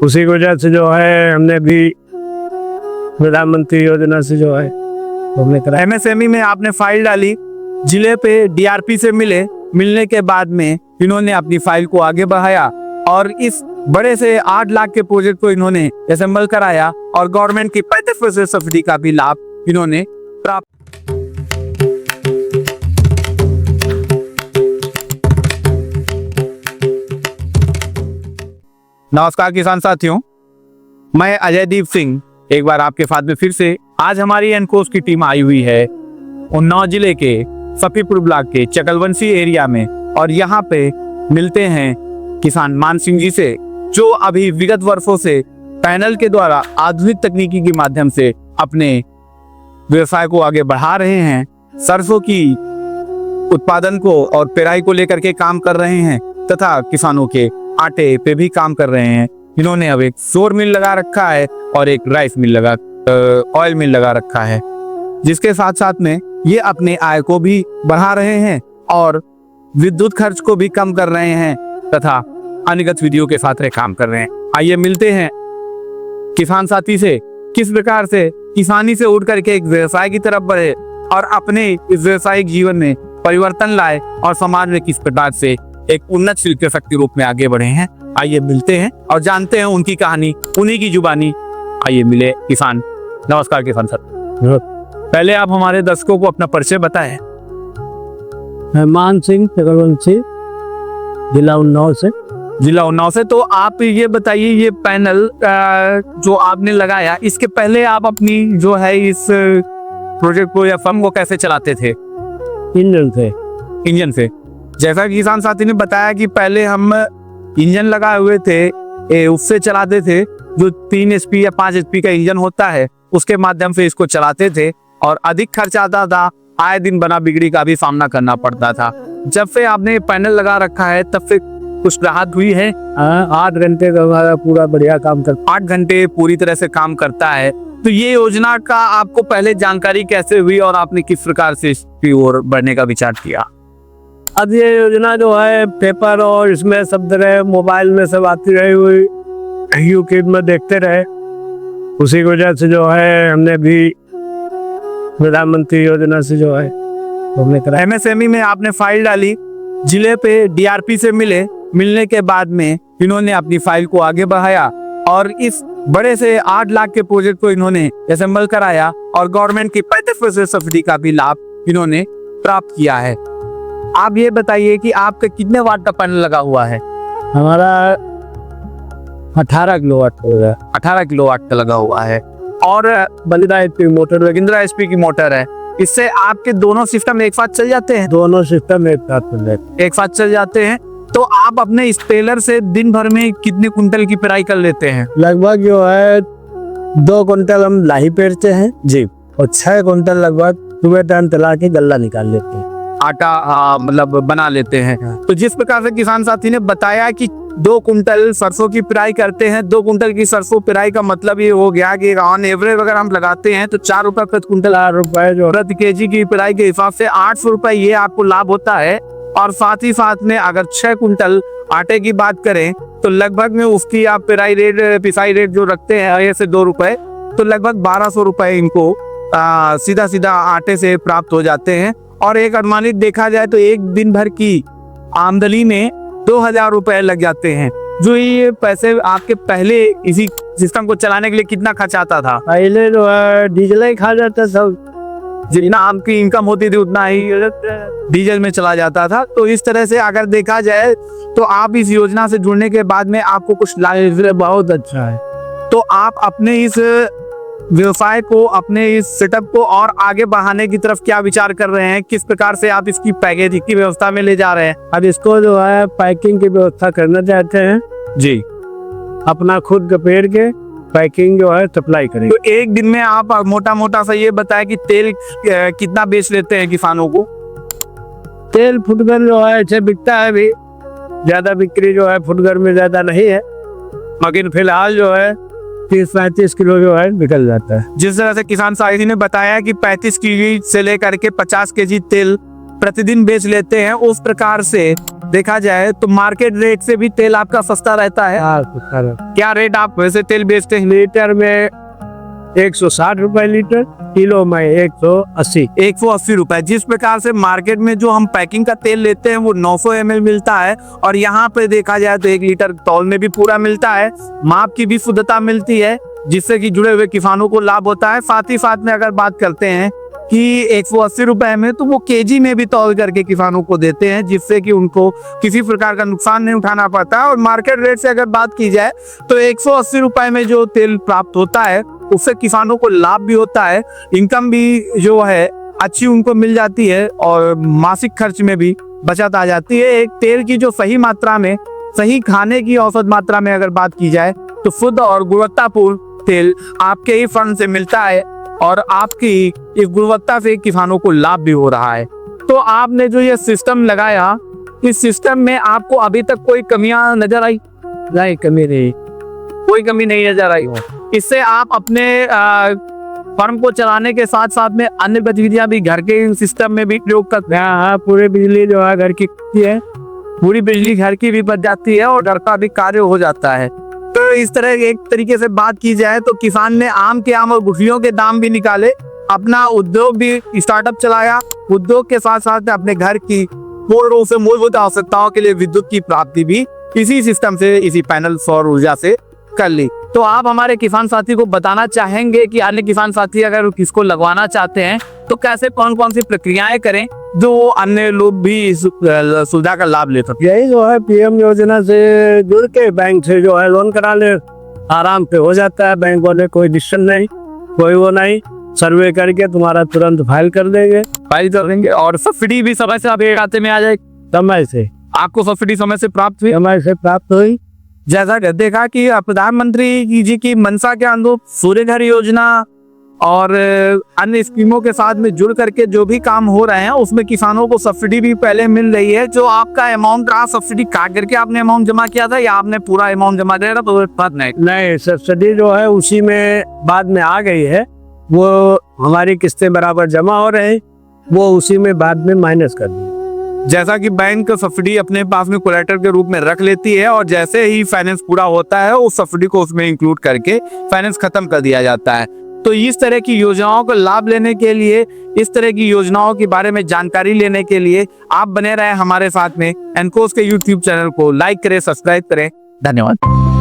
उसी की वजह से जो है हमने भी प्रधानमंत्री योजना से जो है हमने करा। एमएसएमई में आपने फाइल डाली, जिले पे डीआरपी से मिलने के बाद में इन्होंने अपनी फाइल को आगे बढ़ाया और इस बड़े से 8 लाख के प्रोजेक्ट को इन्होंने असेंबल कराया और गवर्नमेंट की 35% सब्सिडी का भी लाभ इन्होंने प्राप्त। नमस्कार किसान साथियों, मैं अजयदीप सिंह एक बार आपके साथ में फिर से। आज हमारी एनकोस की टीम आई हुई है उन्नाव जिले के सफीपुर ब्लॉक के चकलवंशी एरिया में और यहाँ पे मिलते हैं किसान मान सिंह जी से, जो अभी विगत वर्षों से पैनल के द्वारा आधुनिक तकनीकी के माध्यम से अपने व्यवसाय को आगे बढ़ा रहे हैं। सरसों की उत्पादन को और पेराई को लेकर के काम कर रहे हैं तथा किसानों के आटे पे भी काम कर रहे हैं। इन्होंने अब एक फ्लोर मिल लगा रखा है और एक राइस मिल ऑयल मिल लगा रखा है, जिसके साथ साथ में ये अपने आय को भी बढ़ा रहे हैं और विद्युत खर्च को भी कम कर रहे हैं तथा अन्य गतिविधियों के साथ काम कर रहे हैं। आइए मिलते हैं किसान साथी से, किस प्रकार से किसानी से उठ करके एक व्यवसाय की तरफ बढ़े और अपने इस व्यवसायिक जीवन में परिवर्तन लाए और समाज में किस प्रकार से एक उन्नत शिल्प शक्ति रूप में आगे बढ़े हैं। आइए मिलते हैं और जानते हैं उनकी कहानी, उन्हीं की जुबानी। आइए मिले किसान। नमस्कार किसान सर, पहले आप हमारे दर्शकों को अपना परिचय बताएं। मैं मान सिंह चकलवंशी, जिला उन्नाव से। तो आप ये बताइए, ये पैनल जो आपने लगाया, इसके पहले आप अपनी जो है इस प्रोजेक्ट को या फर्म को कैसे चलाते थे? इंजन से। जैसा कि किसान साथी ने बताया कि पहले हम इंजन लगाए हुए थे, उससे चलाते थे, जो 3 HP या 5 HP का इंजन होता है, उसके माध्यम से इसको चलाते थे और अधिक खर्च आता था, आए दिन बना बिगड़ी का भी सामना करना पड़ता था। जब से आपने पैनल लगा रखा है तब से कुछ राहत हुई है? 8 घंटे का हमारा पूरा बढ़िया काम करता। 8 घंटे पूरी तरह से काम करता है। तो ये योजना का आपको पहले जानकारी कैसे हुई और आपने किस प्रकार से इसकी ओर बढ़ने का विचार किया? अब ये योजना जो है पेपर और इसमें सब तरह मोबाइल में सब आती रही हुई, यूट्यूब में देखते रहे, उसी की वजह से जो है हमने भी प्रधानमंत्री योजना से जो है हमने करा। एमएसएमई में आपने फाइल डाली, जिले पे डीआरपी से मिलने के बाद में इन्होंने अपनी फाइल को आगे बढ़ाया और इस बड़े से 8 लाख के प्रोजेक्ट को इन्होंने असेंबल कराया और गवर्नमेंट की 35% सब्सिडी का भी लाभ इन्होंने प्राप्त किया है। आप ये बताइए कि आपका कितने वाट का पैनल लगा हुआ है? हमारा 18 किलोवाट हो गया। 18 किलोवाट का लगा हुआ है और बलिदा HP मोटर, महिंद्रा HP की मोटर है। इससे आपके दोनों सिस्टम एक साथ चल जाते हैं? दोनों सिस्टम एक साथ चल जाते हैं। तो आप अपने इस टेलर से दिन भर में कितने कुंटल की पेराई कर लेते हैं? लगभग जो है 2 कुंटल हम लाही पेरते हैं जी, और 6 कुंटल लगभग सुबह टाइम तला के गल्ला निकाल लेते हैं, आटा मतलब बना लेते हैं। तो जिस प्रकार से किसान साथी ने बताया कि 2 कुंटल सरसों की पेराई करते हैं, 2 कुंटल की सरसों पेराई का मतलब ये हो गया कि ऑन एवरेज अगर हम लगाते हैं तो 4 रुपए प्रति कुंटल, 8 रुपए जो प्रति केजी की पेराई के हिसाब से 800 रुपए ये आपको लाभ होता है। और साथ ही साथ में अगर 6 कुंटल आटे की बात करें तो लगभग में उसकी आप पेराई रेट, पिसाई रेट जो रखते हैं 1 से 2 रुपए, तो लगभग 1200 रुपए इनको सीधा आटे से प्राप्त हो जाते हैं। और एक अनुमानित देखा जाए तो एक दिन भर की आमदनी में 2000 रुपए लग जाते हैं। जो ये पैसे आपके पहले इसी सिस्टम को चलाने के लिए कितना खर्च आता था? पहले जो है डीजल ही खा जाता सब, जितना आपकी इनकम होती थी उतना ही डीजल में चला जाता था। तो इस तरह से अगर देखा जाए तो आप इस योजना से जुड़ने के बाद में आपको कुछ बहुत अच्छा है। तो आप अपने इस व्यवसाय को, अपने इस सेटअप को और आगे बढ़ाने की तरफ क्या विचार कर रहे हैं? किस प्रकार से आप इसकी पैकेजिंग की व्यवस्था में ले जा रहे हैं? अब इसको जो है पैकिंग की व्यवस्था करना चाहते हैं जी, अपना खुद का पेड़ के पैकिंग जो है सप्लाई करेंगे। तो एक दिन में आप मोटा सा ये बताएं कि तेल कितना बेच लेते हैं किसानों को? तेल फुटकर जो है अच्छे बिकता है, अभी ज्यादा बिक्री जो है फुटकर में ज्यादा नहीं है, लेकिन फिलहाल जो है 30-35 किलो जो है निकल जाता है। जिस तरह से किसान साथी ने बताया कि 35 केजी से लेकर के 50 केजी तेल प्रतिदिन बेच लेते हैं, उस प्रकार से देखा जाए तो मार्केट रेट से भी तेल आपका सस्ता रहता है। हाँ, सर। क्या रेट आप वैसे तेल बेचते हैं? लीटर में 160 रुपए लीटर, किलो में 180। 180 रुपए। जिस प्रकार से मार्केट में जो हम पैकिंग का तेल लेते हैं वो 900 ml मिलता है, और यहाँ पे देखा जाए तो 1 लीटर तौल में भी पूरा मिलता है। माप की भी शुद्धता मिलती है, जिससे कि जुड़े हुए किसानों को लाभ होता है। साथ ही साथ में अगर बात करते हैं कि 180 रुपए में, तो वो केजी में भी तौल करके किसानों को देते हैं, जिससे कि उनको किसी प्रकार का नुकसान नहीं उठाना पड़ता। और मार्केट रेट से अगर बात की जाए तो 180 रुपए में जो तेल प्राप्त होता है उससे किसानों को लाभ भी होता है, इनकम भी जो है अच्छी उनको मिल जाती है, और मासिक खर्च में भी बचत आ जाती है। एक तेल की जो सही मात्रा में, सही खाने की औसत मात्रा में अगर बात की जाए तो शुद्ध और गुणवत्तापूर्ण तेल आपके ही फर्म से मिलता है, और आपकी इस गुणवत्ता से किसानों को लाभ भी हो रहा है। तो आपने जो ये सिस्टम लगाया, इस सिस्टम में आपको अभी तक कोई कमियां नजर आई? नहीं, कमी नहीं। कोई कमी नहीं नजर आई। इससे आप अपने फर्म को चलाने के साथ साथ में अन्य गतिविधियां भी घर के सिस्टम में भी प्रयोग करते हैं। हाँ, पूरी बिजली जो है घर की है। पूरी बिजली घर की भी बच जाती है और घर का भी कार्य हो जाता है। तो इस तरह एक तरीके से बात की जाए तो किसान ने आम के आम और गुठलियों के दाम भी निकाले, अपना उद्योग भी स्टार्टअप चलाया, उद्योग के साथ साथ अपने घर की पूर्ण रूप से मूलभूत आवश्यकताओं के लिए विद्युत की प्राप्ति भी इसी सिस्टम से, इसी पैनल सौर ऊर्जा से कर ली। तो आप हमारे किसान साथी को बताना चाहेंगे कि अन्य किसान साथी अगर किसको लगवाना चाहते हैं तो कैसे, कौन कौन सी प्रक्रियाएं करें जो अन्य लोग भी इस सुविधा का लाभ ले सकें? यही जो है पीएम योजना से जुड़ के बैंक से जो है लोन करा ले, आराम से हो जाता है। बैंक वाले कोई डिसीजन नहीं, कोई वो नहीं, सर्वे करके तुम्हारा तुरंत फाइल कर देंगे। फाइल कर देंगे, और सब्सिडी भी समय से आपके खाते में आ जाएगी। समय से आपको सब्सिडी समय से प्राप्त हुई? समय से प्राप्त हुई। जैसा कि देखा कि प्रधानमंत्री जी की मंशा के अनुरूप सूर्य घर योजना और अन्य स्कीमों के साथ में जुड़ करके जो भी काम हो रहे हैं उसमें किसानों को सब्सिडी भी पहले मिल रही है। जो आपका अमाउंट रहा, सब्सिडी काट करके आपने अमाउंट जमा किया था या आपने पूरा अमाउंट जमा दिया था? तो बात नहीं, सब्सिडी जो है उसी में बाद में आ गई है। वो हमारी किस्तें बराबर जमा हो रहे, वो उसी में बाद में माइनस कर दी। जैसा कि बैंक सब्सिडी अपने पास में कोलेटरल के रूप में रख लेती है, और जैसे ही फाइनेंस पूरा होता है उस सब्सिडी को उसमें इंक्लूड करके फाइनेंस खत्म कर दिया जाता है। तो इस तरह की योजनाओं का लाभ लेने के लिए, इस तरह की योजनाओं के बारे में जानकारी लेने के लिए आप बने रहे हमारे साथ में। एनकोस के यूट्यूब चैनल को लाइक करें, सब्सक्राइब करें। धन्यवाद।